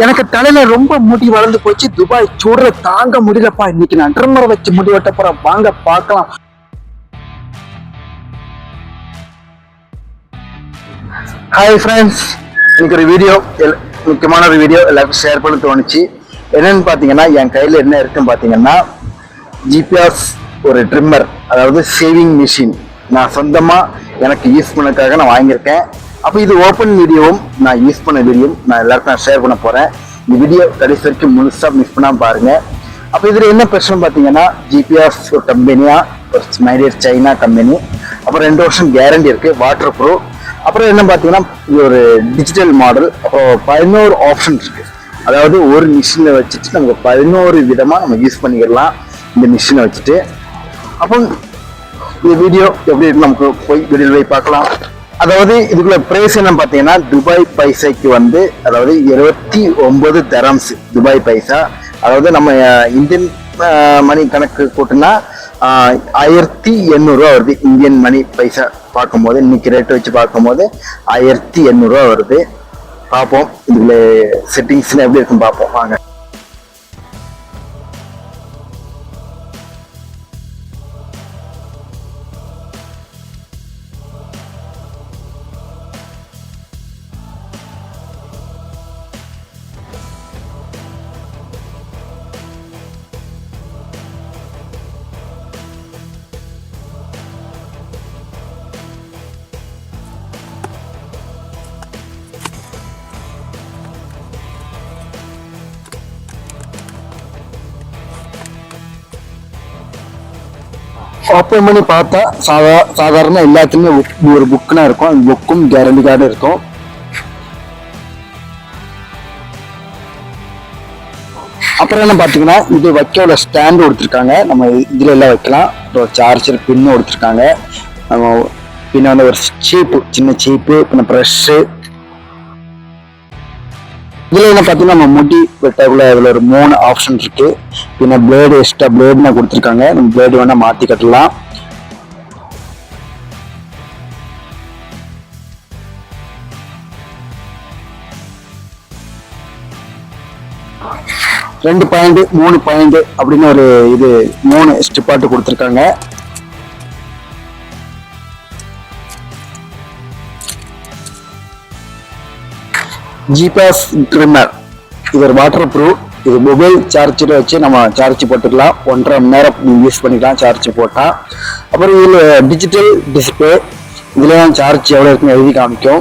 எனக்கு தலையில ரொம்ப முடி வளர்ந்து போச்சு. துபாய் சூடுற தாங்க முடியலப்பா. இன்னைக்கு நான் ட்ரிம்மரை வச்சு முடி வெட்ட போறேன். வாங்க பார்க்கலாம். ஹாய் ஃப்ரெண்ட்ஸ், இன்னைக்கு ஒரு வீடியோ, முக்கியமான ஒரு வீடியோ எல்லாருக்கும் ஷேர் பண்ண தோணுச்சு. என்னன்னு பாத்தீங்கன்னா, என் கையில என்ன இருக்குன்னு பாத்தீங்கன்னா, ஜிபிஎஸ் ஒரு ட்ரிம்மர், அதாவது ஷேவிங் மிஷின். நான் சொந்தமா எனக்கு யூஸ் பண்ணதுக்காக நான் வாங்கியிருக்கேன். அப்போ இது ஓப்பன் வீடியோவும் நான் யூஸ் பண்ண வீடியோவும் நான் எல்லாருக்கும் நான் ஷேர் பண்ண போறேன். இந்த வீடியோ கடைசி வரைக்கும் முழுசா மிஸ் பண்ணாம பாருங்க. அப்போ இதுல என்ன பிரச்சனை பாத்தீங்கன்னா, ஜிபிஎஸ் ஒரு கம்பெனியா, ஒரு மைடியர் சைனா கம்பெனி. அப்புறம் 2 வருஷம் கேரண்டி இருக்கு, வாட்டர் ப்ரூஃப். அப்புறம் என்ன பாத்தீங்கன்னா, இது ஒரு டிஜிட்டல் மாடல். அப்புறம் 11 ஆப்ஷன் இருக்கு. அதாவது ஒரு மிஷினை வச்சுட்டு நமக்கு 11 விதமா நம்ம யூஸ் பண்ணிக்கலாம் இந்த மிஷினை வச்சுட்டு. அப்போ இந்த வீடியோ எப்படி இருக்கு நமக்கு போய் வீடியோ போய் பார்க்கலாம். அதாவது இதுக்குள்ள பிரைஸ் என்ன பாத்தீங்கன்னா, துபாய் பைசாக்கு வந்து அதாவது 29 தரம்ஸ் துபாய் பைசா. அதாவது நம்ம இந்தியன் மணி கணக்கு போட்டுன்னா 1800 வருது. இந்தியன் மணி பைசா பார்க்கும்போது, இன்னைக்கு ரேட் வச்சு பார்க்கும்போது 1800 வருது. பார்ப்போம் இதுல செட்டிங்ஸ் எப்படி இருக்குன்னு பார்ப்போம் வாங்க. ஓப்பன் பண்ணி பார்த்தா சாதாரண எல்லாத்துக்குமே ஒரு புக்குனா இருக்கும். அந்த புக்கும் கேரண்டி கார்டு இருக்கும். அப்புறம் என்ன பாத்தீங்கன்னா, இது வைக்க ஸ்டாண்டு கொடுத்துருக்காங்க. நம்ம இதுல எல்லாம் வைக்கலாம். அப்புறம் சார்ஜர் பின்னு கொடுத்துருக்காங்க. நம்ம பின்ன வந்து ஒரு சீப்பு, சின்ன சீப்பு, பின்ன ப்ரஷ்ஷு. இதுல என்ன பாத்தீங்கன்னா, நம்ம முடி வெட்டக்குள்ள இதுல ஒரு 3 ஆப்ஷன் இருக்கு. பின்ன பிளேடு, எக்ஸ்ட்ரா பிளேடுனா கொடுத்துருக்காங்க. நம்ம பிளேடு வேணா மாத்தி கட்டலாம். ரெண்டு பாயிண்ட் 3 பாயிண்ட் அப்படின்னு ஒரு இது 3 ஸ்டிப்பாட்டு கொடுத்துருக்காங்க. ஜிபிஎஸ் ட்ரிம்மர் இது ஒரு வாட்டர் ப்ரூஃப். இது மொபைல் சார்ஜர் வச்சு நம்ம சார்ஜ் போட்டுக்கலாம். 1.5 மணி நேரம் யூஸ் பண்ணிக்கலாம் சார்ஜ் போட்டா. அப்புறம் இதில் டிஜிட்டல் டிஸ்பிளே, இதுல சார்ஜ் எவ்வளோ இருக்குன்னு எழுதி காமிக்கும்.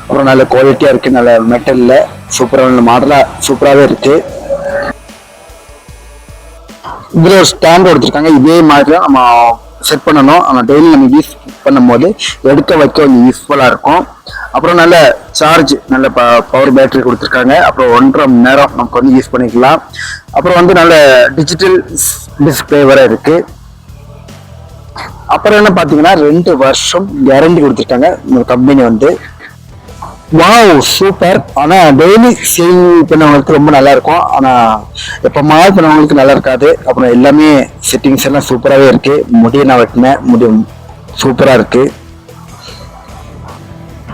அப்புறம் நல்ல குவாலிட்டியா இருக்கு, நல்ல மெட்டல்ல சூப்பரான மாடலா சூப்பராகவே இருக்கு. இதுல ஒரு ஸ்டாண்ட் கொடுத்துருக்காங்க. இதே மாதிரி நம்ம செட் பண்ணணும். நம்ம டெய்லி நம்ம யூஸ் பண்ணும் போது எடுக்க வைக்க கொஞ்சம் யூஸ்ஃபுல்லா இருக்கும். அப்புறம் நல்ல சார்ஜ், நல்ல பவர் பேட்டரி கொடுத்துருக்காங்க. அப்புறம் 1.5 மணி நேரம் நமக்கு வந்து யூஸ் பண்ணிக்கலாம். அப்புறம் வந்து நல்ல டிஜிட்டல் டிஸ்பிளே வர இருக்கு. அப்புறம் என்ன பாத்தீங்கன்னா, 2 வருஷம் கேரண்டி கொடுத்துருக்காங்க இந்த கம்பெனி வந்து. Wow super. ஆனா டெய்லி சேவ் பண்ணவங்களுக்கு ரொம்ப நல்லா இருக்கும். ஆனா எப்பமாவது பண்ணவங்களுக்கு நல்லா இருக்காது. அப்புறம் எல்லாமே செட்டிங்ஸ் எல்லாம் சூப்பராகவே இருக்கு. முடியை நான் வெட்டினேன், முடி சூப்பரா இருக்கு.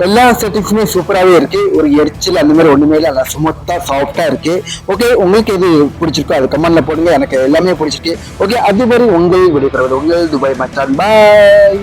எல்லா செட்டிங்ஸுமே சூப்பராகவே இருக்கு. ஒரு எரிச்சல் அந்த மாதிரி ஒண்ணுமே இல்லை. நல்லா ஸ்மூத்தா சாஃப்டா இருக்கு. ஓகே, உங்களுக்கு எது பிடிச்சிருக்கோ அது கமெண்ட்ல போடுங்க. எனக்கு எல்லாமே பிடிச்சிருக்கு. ஓகே, அது மாதிரி உங்கள் விடைபெறுவது உங்கள் துபாய் மச்சான். பாய்.